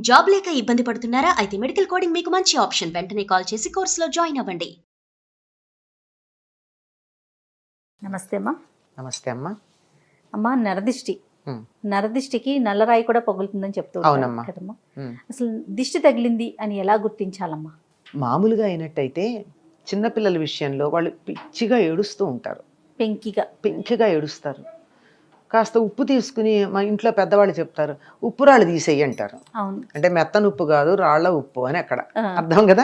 Job లేక ఇబ్బంది పడుతున్నారా? అయితే మెడికల్ కోడింగ్ మీకు మంచి ఆప్షన్. వెంటనే కాల్ చేసి కోర్సులో జాయిన్ అవ్వండి. నమస్తే అమ్మా. నమస్తే అమ్మా. అమ్మా, నరదిష్టి నరదిష్టికి నల్లరాయి కూడా పగులుతుందని చెప్తూ అవునమ్మా కదమ్మా. అసలు దిష్టి తగిలింది అని ఎలా గుర్తించాలమ్మా? మామూలుగా అయినట్టయితే చిన్నపిల్లల విషయంలో వాళ్ళు పిచ్చిగా ఏడుస్తూ ఉంటారు, పెంకిగా ఏడుస్తారు. కాస్త ఉప్పు తీసుకుని మా ఇంట్లో పెద్దవాళ్ళు చెప్తారు, ఉప్పు రాళ్ళు తీసేయి అంటారు. అంటే మెత్తన ఉప్పు కాదు, రాళ్ల ఉప్పు అని అక్కడ అర్థం కదా.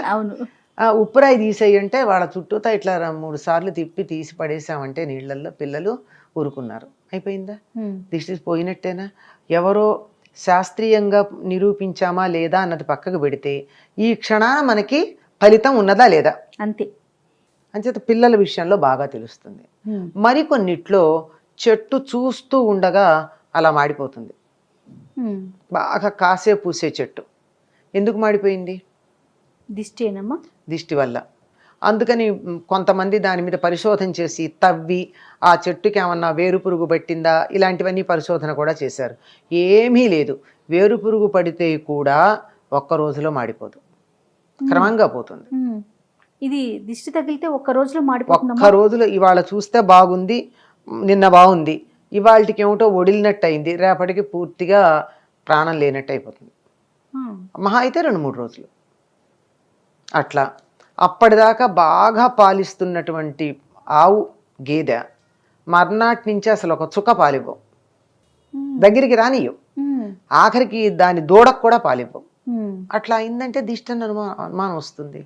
ఉప్పురాయి తీసేయి అంటే వాళ్ళ చుట్టూతా ఇట్లా 3 సార్లు తిప్పి తీసి పడేసామంటే నీళ్ళల్లో పిల్లలు ఊరుకున్నారు. అయిపోయిందా? దిష్టి పోయినట్టేనా? ఎవరో శాస్త్రీయంగా నిరూపించామా లేదా అన్నది పక్కకు పెడితే ఈ క్షణాన మనకి ఫలితం ఉన్నదా లేదా అంతే. అంచేత పిల్లల విషయంలో బాగా తెలుస్తుంది. మరికొన్నిట్లో చెట్టు చూస్తూ ఉండగా అలా మాడిపోతుంది. బాగా కాసే పూసే చెట్టు ఎందుకు మాడిపోయింది? దిష్టిేనమ్మా, దిష్టి వల్ల. అందుకని కొంతమంది దాని మీద పరిశోధన చేసి తవ్వి ఆ చెట్టుకి ఏమన్నా వేరు పురుగు పట్టిందా ఇలాంటివన్నీ పరిశోధన కూడా చేశారు. ఏమీ లేదు. వేరు పురుగు పడితే కూడా ఒక్క రోజులో మాడిపోదు, క్రమంగా పోతుంది. ఇది దిష్టి తగిలితే ఒక్క రోజులో మాడిపోతుంది. ఒక్క రోజులో ఇవాళ చూస్తే బాగుంది, నిన్న బాగుంది, ఇవాళకి ఏమిటో ఒడిలినట్టు అయింది, రేపటికి పూర్తిగా ప్రాణం లేనట్టు అయిపోతుంది. మహా అయితే 2-3 రోజులు అట్లా. అప్పటిదాకా బాగా పాలిస్తున్నటువంటి ఆవు గేదె మర్నాటి నుంచి అసలు ఒక చుక్క పాలివ్వవు, దగ్గరికి రానియ్యవు, ఆఖరికి దాని దూడకు కూడా పాలివ్వవు. అట్లా అయిందంటే దిష్టి అని అనుమానం వస్తుంది.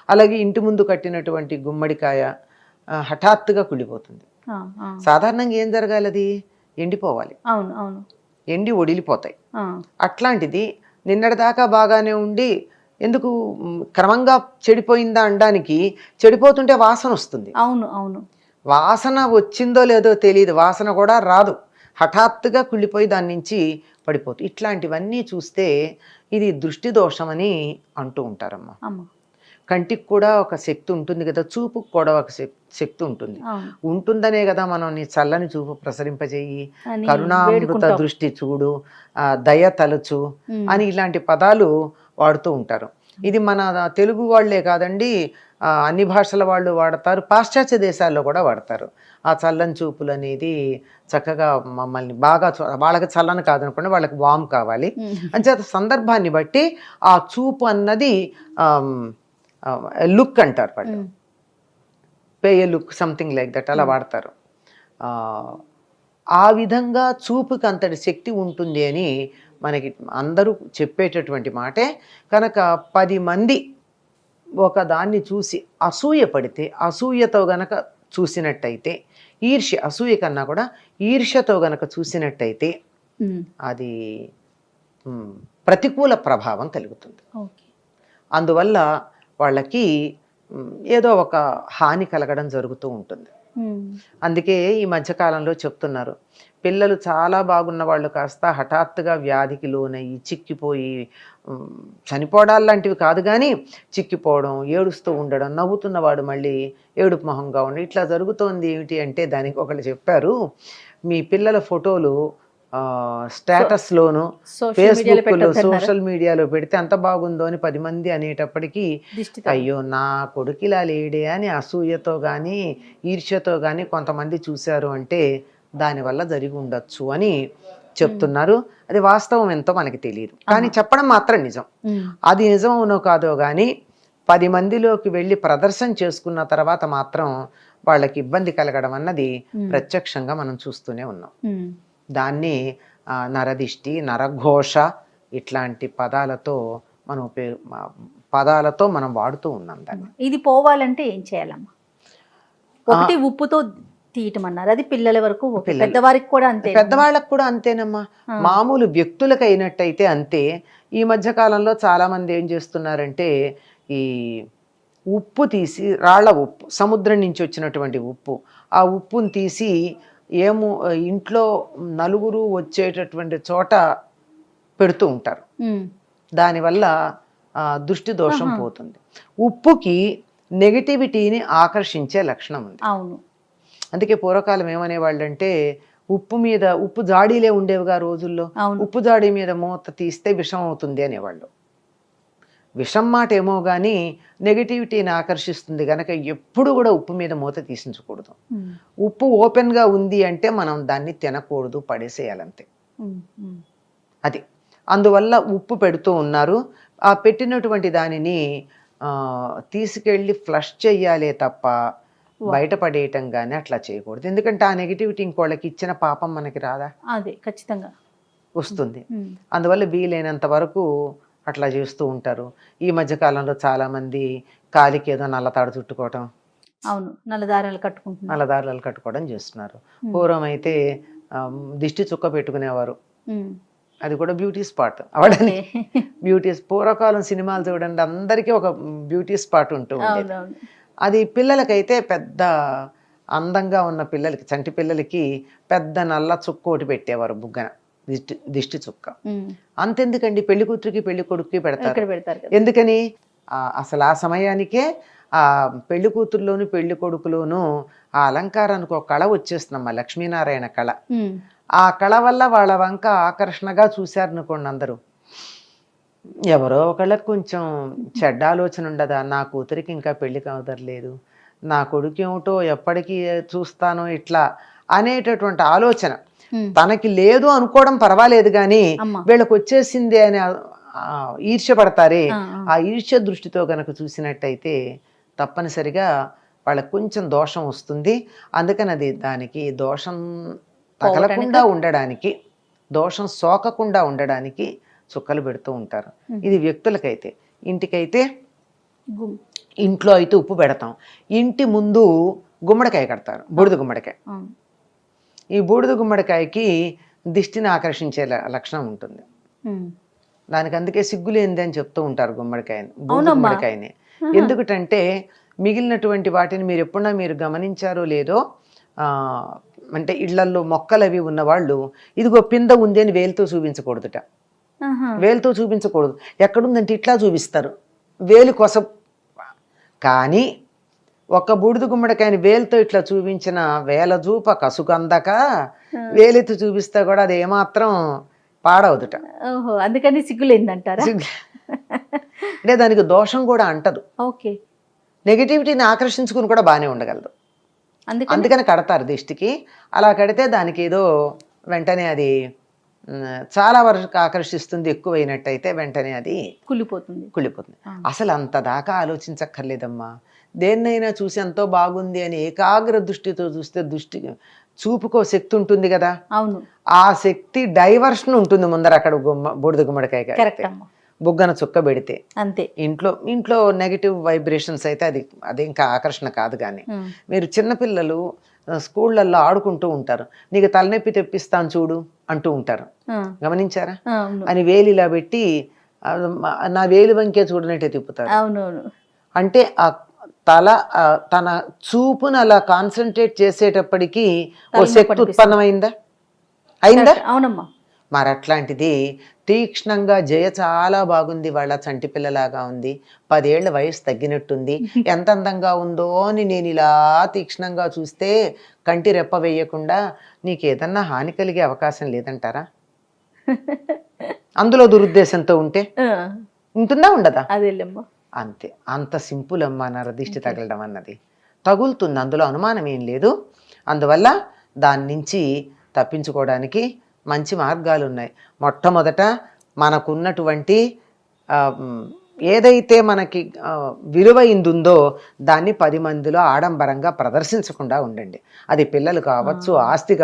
అలాగే ఇంటి ముందు కట్టినటువంటి గుమ్మడికాయ హఠాత్తుగా కుళ్ళిపోతుంది. సాధారణంగా ఏం జరగాలి? అది ఎండిపోవాలి, ఎండి ఒడిలిపోతాయి. అట్లాంటిది నిన్నటిదాకా బాగానే ఉండి ఎందుకు క్రమంగా చెడిపోయిందా అనడానికి, చెడిపోతుంటే వాసన వస్తుంది. వాసన వచ్చిందో లేదో తెలియదు, వాసన కూడా రాదు, హఠాత్తుగా కుళ్ళిపోయి దాని నుంచి పడిపోతుంది. ఇట్లాంటివన్నీ చూస్తే ఇది దృష్టి దోషమని అంటూ ఉంటారమ్మా. కంటికి కూడా ఒక శక్తి ఉంటుంది కదా, చూపుకు కూడా ఒక శక్తి ఉంటుంది. ఉంటుందనే కదా మనం నీ చల్లని చూపు ప్రసరింపజేయి, కరుణామృత దృష్టి చూడు, దయ తలచు అని ఇలాంటి పదాలు వాడుతూ ఉంటారు. ఇది మన తెలుగు వాళ్లే కాదండి, అన్ని భాషల వాళ్ళు వాడతారు, పాశ్చాత్య దేశాల్లో కూడా వాడతారు. ఆ చల్లని చూపులు అనేది చక్కగా మమ్మల్ని బాగా, వాళ్ళకి చల్లని కాదనుకోండి, వాళ్ళకి వామ్ కావాలి అంచేత సందర్భాన్ని బట్టి ఆ చూపు అన్నది లుక్ అంటారు వాళ్ళు, pay A look, something like that అలా వాడతారు. ఆ విధంగా చూపుకి అంతటి శక్తి ఉంటుంది అని మనకి అందరూ చెప్పేటటువంటి మాటే. కనుక 10 మంది ఒక దాన్ని చూసి అసూయ పడితే, అసూయతో గనక చూసినట్టయితే, అసూయ కన్నా కూడా ఈర్ష్యతో గనక చూసినట్టయితే అది ప్రతికూల ప్రభావం కలుగుతుంది. అందువల్ల వాళ్ళకి ఏదో ఒక హాని కలగడం జరుగుతూ ఉంటుంది. అందుకే ఈ మధ్యకాలంలో చెప్తున్నారు, పిల్లలు చాలా బాగున్న వాళ్ళు కాస్త హఠాత్తుగా వ్యాధికి లోనయ్యి చిక్కిపోయి, చనిపోవడాలు లాంటివి కాదు కానీ చిక్కిపోవడం, ఏడుస్తూ ఉండడం, నవ్వుతున్నవాడు మళ్ళీ ఏడుపు మొహంగా ఉండి ఇట్లా జరుగుతోంది. ఏమిటి అంటే దానికి ఒకళ్ళు చెప్పారు, మీ పిల్లల ఫోటోలు స్టేటస్లోను ఫేస్బుక్లో సోషల్ మీడియాలో పెడితే అంత బాగుందో అని 10 మంది అనేటప్పటికీ అయ్యో నా కొడుకు ఇలా లేడే అని అసూయతో కానీ ఈర్ష్యతో కానీ కొంతమంది చూశారు అంటే దానివల్ల జరిగి ఉండొచ్చు అని చెప్తున్నారు. అది వాస్తవం ఎంతో మనకి తెలియదు, కానీ చెప్పడం మాత్రం నిజం. అది నిజం అవునో కాదో కానీ 10 మందిలోకి వెళ్ళి ప్రదర్శన చేసుకున్న తర్వాత మాత్రం వాళ్ళకి ఇబ్బంది కలగడం అన్నది ప్రత్యక్షంగా మనం చూస్తూనే ఉన్నాం. దాన్ని నరదిష్టి, నరఘోష ఇట్లాంటి పదాలతో మనం వాడుతూ ఉన్నాం దాన్ని. ఇది పోవాలంటే ఏం చేయాలమ్మా? ఒకటి ఉప్పుతో తీయటమన్నారు, అది పిల్లల వరకు, పెద్దవారికి కూడా అంతే. పెద్దవాళ్ళకు కూడా అంతేనమ్మా. మామూలు వ్యక్తులకు అయినట్టయితే అంతే. ఈ మధ్య కాలంలో చాలా మంది ఏం చేస్తున్నారంటే ఈ ఉప్పు తీసి, రాళ్ల ఉప్పు, సముద్రం నుంచి వచ్చినటువంటి ఉప్పు, ఆ ఉప్పును తీసి ఇంట్లో నలుగురు వచ్చేటటువంటి చోట పెడుతూ ఉంటారు. దానివల్ల దృష్టి దోషం పోతుంది. ఉప్పుకి నెగటివిటీని ఆకర్షించే లక్షణం ఉంది. అవును. అందుకే పూర్వకాలం ఏమనేవాళ్ళు అంటే ఉప్పు జాడీలే ఉండేవిగా రోజుల్లో. అవును. ఉప్పు జాడీ మీద మూత తీస్తే విషం అవుతుంది అనేవాళ్ళు. విషం మాట ఏమో కానీ నెగిటివిటీని ఆకర్షిస్తుంది కనుక ఎప్పుడు కూడా ఉప్పు మీద మూత తీసించకూడదు. ఉప్పు ఓపెన్గా ఉంది అంటే మనం దాన్ని తినకూడదు, పడేసేయాలంతే. అది అందువల్ల ఉప్పు పెడుతూ ఉన్నారు. ఆ పెట్టినటువంటి దానిని తీసుకెళ్ళి ఫ్లష్ చెయ్యాలే తప్ప బయటపడేయటం కానీ అట్లా చేయకూడదు. ఎందుకంటే ఆ నెగిటివిటీ ఇంకోళ్ళకి ఇచ్చిన పాపం మనకి రాదా? అదే ఖచ్చితంగా వస్తుంది. అందువల్ల వీలైనంత వరకు అట్లా చేస్తూ ఉంటారు. ఈ మధ్య కాలంలో చాలా మంది కాలికి ఏదో నల్లతాడు చుట్టుకోవటం, అవును, నల్లదారాలు కట్టుకోవడం చేస్తున్నారు. పూర్వం అయితే దిష్టి చుక్క పెట్టుకునేవారు. అది కూడా బ్యూటీ స్పాట్ అవడానికి. పూర్వకాలం సినిమాలు చూడండి, అందరికీ ఒక బ్యూటీ స్పాట్ ఉంటూ ఉండేది. అది పిల్లలకైతే పెద్ద అందంగా ఉన్న పిల్లలకి, చంటి పిల్లలకి పెద్ద నల్ల చుక్క ఒకటి పెట్టేవారు, బుగ్గన దిష్టి చుక్క. అంతెందుకండి, పెళ్లి కూతురికి పెళ్లి కొడుక్కి పెడతారు. ఎందుకని? అసలు ఆ సమయానికే ఆ పెళ్లి కూతురులోను పెళ్లి కొడుకులోను ఆ అలంకారానికి ఒక కళ వచ్చేస్తుందమ్మా, లక్ష్మీనారాయణ కళ. ఆ కళ వల్ల వాళ్ళ వంక ఆకర్షణగా చూశారనుకోండి అందరూ. ఎవరో ఒకళ్ళకి కొంచెం చెడ్డ ఆలోచన ఉండదా, నా కూతురికి ఇంకా పెళ్లి కావదర్లేదు, నా కొడుకు ఏమిటో ఎప్పటికీ చూస్తానో ఇట్లా అనేటటువంటి ఆలోచన తనకి లేదు అనుకోవడం పర్వాలేదు, కానీ వీళ్ళకి వచ్చేసింది అని ఈర్ష్య పడతారే, ఆ ఈర్ష్య దృష్టితో గనక చూసినట్టయితే తప్పనిసరిగా వాళ్ళకి కొంచెం దోషం వస్తుంది. అందుకని అది దానికి దోషం తగలకుండా ఉండడానికి, దోషం సోకకుండా ఉండడానికి చుక్కలు పెడుతూ ఉంటారు. ఇది వ్యక్తులకైతే. ఇంటికైతే ఇంట్లో అయితే ఉప్పు పెడతాం. ఇంటి ముందు గుమ్మడికాయ కడతారు, బూడిద గుమ్మడికాయ. ఈ బూడిద గుమ్మడికాయకి దిష్టిని ఆకర్షించే లక్షణం ఉంటుంది. దానికి అందుకే సిగ్గులేంది అని చెప్తూ ఉంటారు గుమ్మడికాయని, బూడిద గుమ్మడికాయని. ఎందుకంటే మిగిలినటువంటి వాటిని మీరు ఎప్పుడన్నా మీరు గమనించారో లేదో, అంటే ఇళ్లల్లో మొక్కలు అవి ఉన్నవాళ్ళు ఇదిగో పింద ఉంది అని వేలుతో చూపించకూడదుట. వేలుతో చూపించకూడదు. ఎక్కడుందంటే ఇట్లా చూపిస్తారు, వేలు కొస. కానీ ఒక బూడిద గుమ్మడికాయని వేలుతో ఇట్లా చూపించిన వేల చూప కసుకందక వేలెత్తి చూపిస్తే కూడా అది ఏమాత్రం పాడవుదుట. అందుకని సిగ్గులేందంటారా? అంటే దానికి దోషం కూడా అంటదు. ఓకే, నెగిటివిటీని ఆకర్షించుకుని కూడా బాగానే ఉండగలదు. అందుకని కడతారు దిష్టికి. అలా కడితే దానికి ఏదో వెంటనే అది చాలా వరకు ఆకర్షిస్తుంది. ఎక్కువైనట్టయితే వెంటనే అది కుళ్ళిపోతుంది. అసలు అంత దాకా ఆలోచించక్కర్లేదమ్మా. దేన్నైనా చూసి ఎంతో బాగుంది అని ఏకాగ్ర దృష్టితో చూస్తే చూపుకో శక్తి ఉంటుంది కదా. అవును, ఆ శక్తి డైవర్షన్ ఉంటుంది ముందర. అక్కడ బూడిద గుమ్మడికాయ బుగ్గన చుక్క పెడితే అంతే. ఇంట్లో నెగిటివ్ వైబ్రేషన్స్ అయితే అది ఇంకా ఆకర్షణ కాదు. కానీ మీరు చిన్నపిల్లలు స్కూళ్ళల్లో ఆడుకుంటూ ఉంటారు, నీకు తలనొప్పి తెప్పిస్తాను చూడు అంటూ ఉంటారు, గమనించారా? అని వేలు ఇలా పెట్టి నా వేలు వంకే చూడనట్టే తిప్పుతారు. అంటే ఆ తన చూపును అలా కాన్సన్ట్రేట్ చేసేటప్పటికీ ఓ శక్తి ఉత్పన్నమైందా? అయిందా? అవునమ్మా. మరి అట్లాంటిది తీక్ష్ణంగా జయ చాలా బాగుంది, వాళ్ళ చంటి పిల్లలాగా ఉంది, 10 ఏళ్ల వయసు తగ్గినట్టుంది, ఎంత అందంగా ఉందో అని నేను ఇలా తీక్ష్ణంగా చూస్తే కంటి రెప్ప వేయకుండా నీకేదన్నా హాని కలిగే అవకాశం లేదంటారా? అందులో దురుద్దేశంతో ఉంటే ఉంటుందా, ఉండదా? అంతే. అంత సింపుల్ అమ్మా నరదిష్టి తగలడం అన్నది. తగులుతుంది, అందులో అనుమానం ఏం లేదు. అందువల్ల దాని నుంచి తప్పించుకోవడానికి మంచి మార్గాలు ఉన్నాయి. మొట్టమొదట మనకున్నటువంటి ఏదైతే మనకి విలువైందుందో దాన్ని 10 మందిలో ఆడంబరంగా ప్రదర్శించకుండా ఉండండి. అది పిల్లలు కావచ్చు, ఆస్తి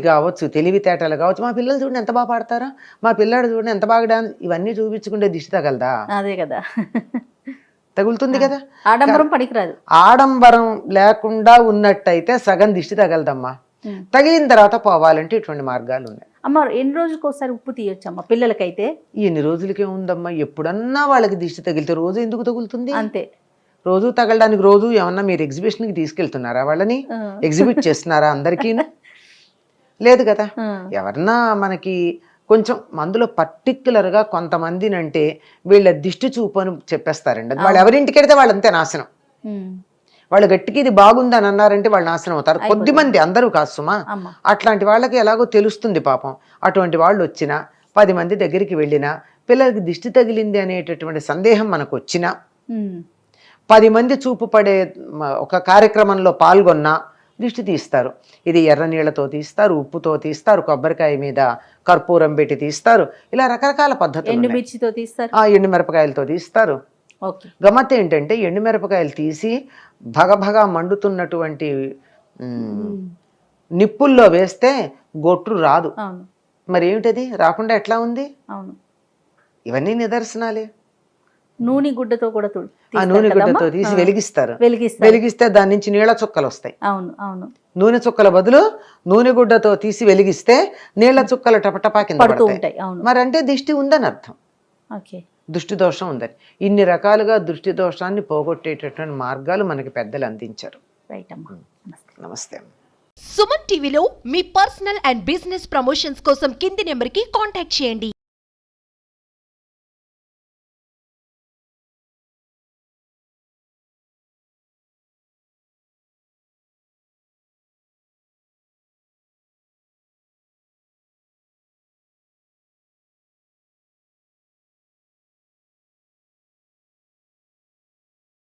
కావచ్చు, తెలివితేటలు కావచ్చు. మా పిల్లలు చూడండి ఎంత బాగా పాడతారా, మా పిల్లాడు చూడండి ఎంత బాగా డాన్స్, ఇవన్నీ చూపించుకుంటే దిష్టి తగలదా? అదే కదా, తగులుతుంది కదా. ఆడంబరం పనికిరాదు. ఆడంబరం లేకుండా ఉన్నట్టయితే సగం దిష్టి తగలదమ్మా. తగిలిన తర్వాత పోవాలంటే ఇటువంటి మార్గాలు ఉన్నాయి. అమ్మ, ఎన్ని రోజులకు ఒకసారి ఉప్పు తీయొచ్చమ్మా పిల్లలకైతే? ఎన్ని రోజులకే ఉందమ్మా, ఎప్పుడన్నా వాళ్ళకి దిష్టి తగిలితే రోజు ఎందుకు తగులుతుంది? అంతే. రోజు తగలడానికి రోజు ఏమన్నా మీరు ఎగ్జిబిషన్కి తీసుకెళ్తున్నారా? వాళ్ళని ఎగ్జిబిట్ చేస్తున్నారా? అందరికీ లేదు కదా. ఎవరన్నా మనకి కొంచెం అందులో పర్టిక్యులర్గా కొంతమందిని అంటే వీళ్ళ దిష్టి చూపు అని చెప్పేస్తారండి. వాళ్ళు ఎవరింటికి వెడితే వాళ్ళంతే నాశనం. వాళ్ళు గట్టికి ఇది బాగుందని అన్నారంటే వాళ్ళు నాశనం అవుతారు. కొద్ది మంది, అందరూ కాదు సుమా. అమ్మ. అట్లాంటి వాళ్ళకి ఎలాగో తెలుస్తుంది పాపం. అటువంటి వాళ్ళు వచ్చినా 10 మంది దగ్గరికి వెళ్ళినా పిల్లలకి దిష్టి తగిలింది అనేటటువంటి సందేహం మనకు వచ్చినా 10 మంది చూపు పడే ఒక కార్యక్రమంలో పాల్గొన్నా దిష్టి తీస్తారు. ఇది ఎర్ర నీళ్లతో తీస్తారు, ఉప్పుతో తీస్తారు, కొబ్బరికాయ మీద కర్పూరం పెట్టి తీస్తారు. ఇలా రకరకాల పద్ధతులు. ఎండుమిర్చితో తీస్తారు, ఎండుమిరపకాయలతో తీస్తారు. ఓకే. గమ్మత్ ఏంటంటే ఎండుమిరపకాయలు తీసి భగభగా మండుతున్నటువంటి నిప్పుల్లో వేస్తే గొట్టు రాదు. అవును మరి ఏమిటది రాకుండా ఎట్లా ఉంది? అవును. ఇవన్నీ నిదర్శనాలే. నూనె గుడ్డతో కూడా ఆ నూనె గుడ్డతో తీసి వెలిగిస్తారు. వెలిగిస్తే దాని నుంచి నీళ్ళ చుక్కలు వస్తాయి. అవును అవును. నూనె చుక్కల బదులు నూనె గుడ్డతో తీసి వెలిగిస్తే నీళ్ల చుక్కలు టపటపా కింద పడతాయి. మరి అంటే దిష్టి ఉందని అర్థం, ఓకే, దృష్టి దోషం ఉందని. ఇన్ని రకాలుగా దృష్టి దోషాన్ని పోగొట్టేటటువంటి మార్గాలు మనకి పెద్దలు అందించారు. రైట్ అమ్మా. నమస్తే. సుమన్ టీవీలో మీ పర్సనల్ అండ్ బిజినెస్ ప్రమోషన్స్ కోసం కింది నెంబర్కి కాంటాక్ట్ చేయండి.